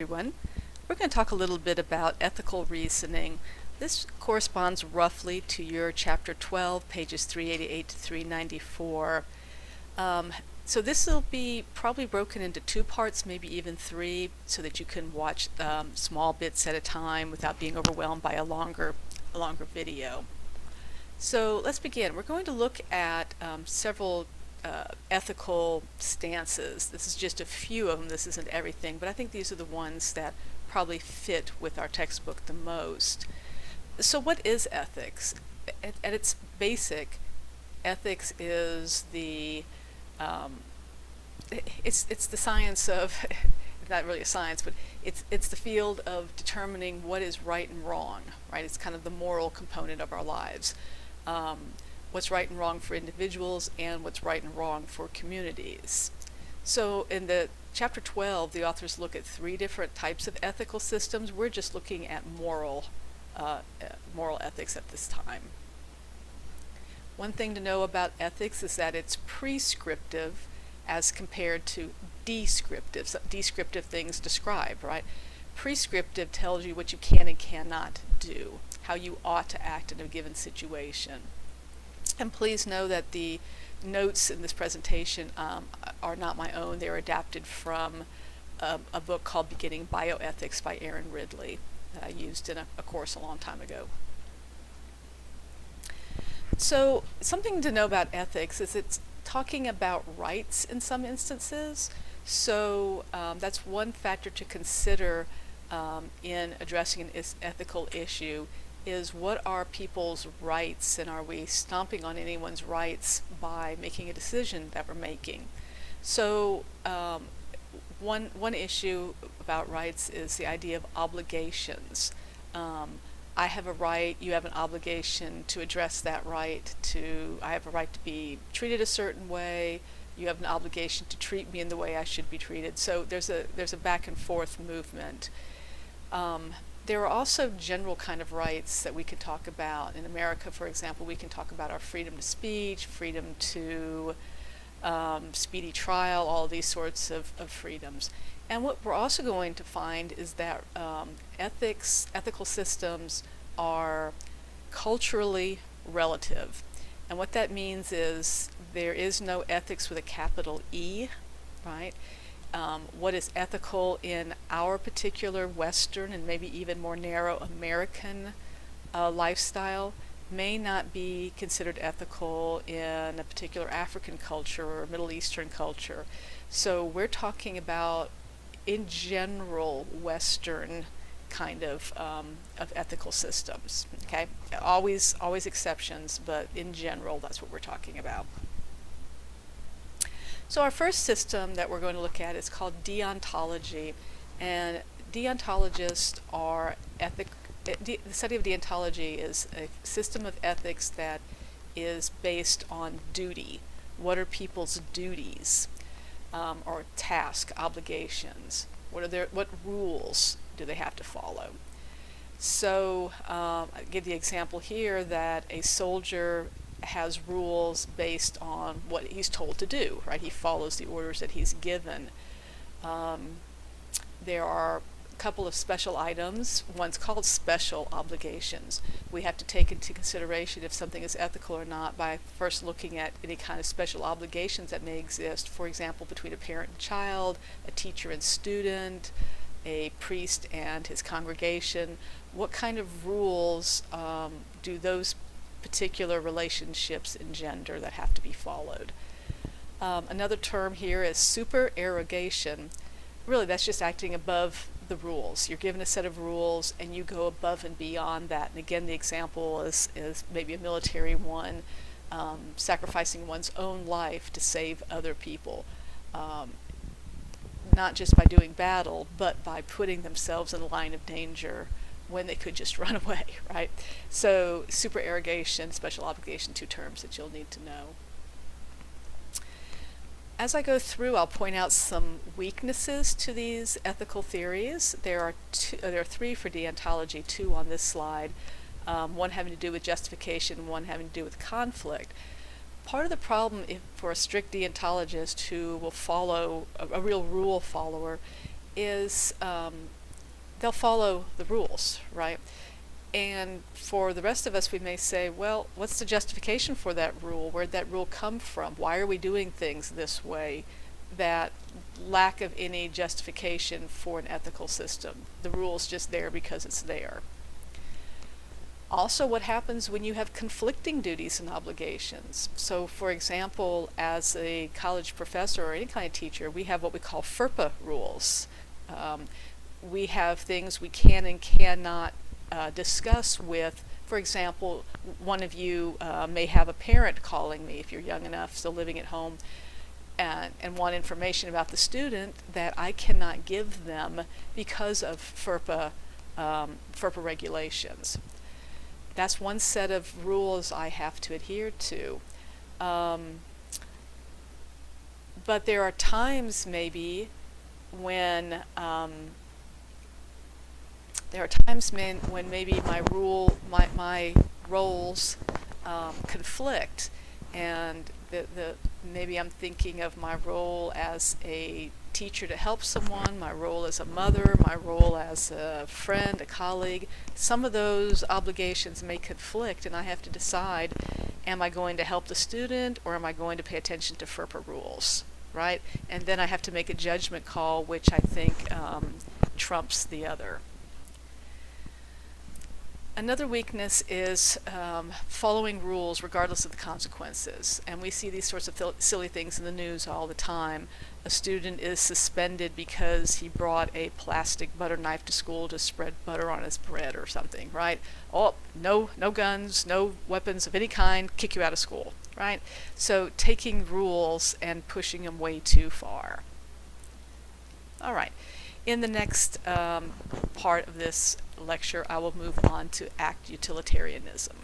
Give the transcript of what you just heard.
Everyone. We're going to talk a little bit about ethical reasoning. This corresponds roughly to your chapter 12, pages 388 to 394. So this will be probably broken into two parts, maybe even three, so that you can watch small bits at a time without being overwhelmed by a longer video. So let's begin. We're going to look at several ethical stances. This is just a few of them. This isn't everything, but I think these are the ones that probably fit with our textbook the most. So what is ethics? At its basic, ethics is it's the science of not really a science, but it's the field of determining what is right and wrong, right? It's kind of the moral component of our lives. What's right and wrong for individuals and what's right and wrong for communities. So in the chapter 12, the authors look at three different types of ethical systems. We're just looking at moral ethics at this time. One thing to know about ethics is that it's prescriptive as compared to descriptive. So descriptive things describe, right? Prescriptive tells you what you can and cannot do, how you ought to act in a given situation. And please know that the notes in this presentation are not my own. They're adapted from a book called Beginning Bioethics by Aaron Ridley that I used in a course a long time ago. So something to know about ethics is it's talking about rights in some instances. So that's one factor to consider in addressing an ethical issue, is what are people's rights, and are we stomping on anyone's rights by making a decision that we're making? So one issue about rights is the idea of obligations. I have a right, you have an obligation to address that right. I have a right to be treated a certain way. You have an obligation to treat me in the way I should be treated. So there's a back and forth movement. There are also general kind of rights that we can talk about. In America, for example, we can talk about our freedom to speech, freedom to speedy trial, all these sorts of freedoms. And what we're also going to find is that ethical systems are culturally relative. And what that means is there is no ethics with a capital E, right? What is ethical in our particular Western and maybe even more narrow American lifestyle may not be considered ethical in a particular African culture or Middle Eastern culture. So we're talking about, in general, Western kind of ethical systems. Okay, always exceptions, but in general, that's what we're talking about. So our first system that we're going to look at is called deontology, and deontologists are the study of deontology is a system of ethics that is based on duty. What are people's duties, or task obligations? What rules do they have to follow? So I give the example here that a soldier has rules based on what he's told to do, right? He follows the orders that he's given. There are a couple of special items. One's called special obligations. We have to take into consideration if something is ethical or not by first looking at any kind of special obligations that may exist, for example, between a parent and child, a teacher and student, a priest and his congregation. What kind of rules do those particular relationships engender that have to be followed? Another term here is supererogation. Really, that's just acting above the rules. You're given a set of rules and you go above and beyond that. And again, the example is maybe a military one, sacrificing one's own life to save other people. Not just by doing battle, but by putting themselves in a line of danger when they could just run away, right? So supererogation, special obligation, two terms that you'll need to know. As I go through, I'll point out some weaknesses to these ethical theories. There are three for deontology, two on this slide, one having to do with justification, one having to do with conflict. Part of the problem for a strict deontologist who will follow, a real rule follower, is they'll follow the rules, right? And for the rest of us, we may say, well, what's the justification for that rule? Where'd that rule come from? Why are we doing things this way? That lack of any justification for an ethical system. The rule's just there because it's there. Also, what happens when you have conflicting duties and obligations? So, for example, as a college professor or any kind of teacher, we have what we call FERPA rules. We have things we can and cannot discuss with, for example, one of you may have a parent calling me, if you're young enough, still living at home, and want information about the student that I cannot give them because of FERPA regulations. That's one set of rules I have to adhere to. But there are times maybe when when maybe my roles conflict, and maybe I'm thinking of my role as a teacher to help someone, my role as a mother, my role as a friend, a colleague. Some of those obligations may conflict, and I have to decide, am I going to help the student or am I going to pay attention to FERPA rules, right? And then I have to make a judgment call, which I think trumps the other. Another weakness is following rules regardless of the consequences. And we see these sorts of silly things in the news all the time. A student is suspended because he brought a plastic butter knife to school to spread butter on his bread or something, right? Oh, no guns, no weapons of any kind, kick you out of school, right? So taking rules and pushing them way too far. All right. In the next part of this lecture, I will move on to ACT utilitarianism.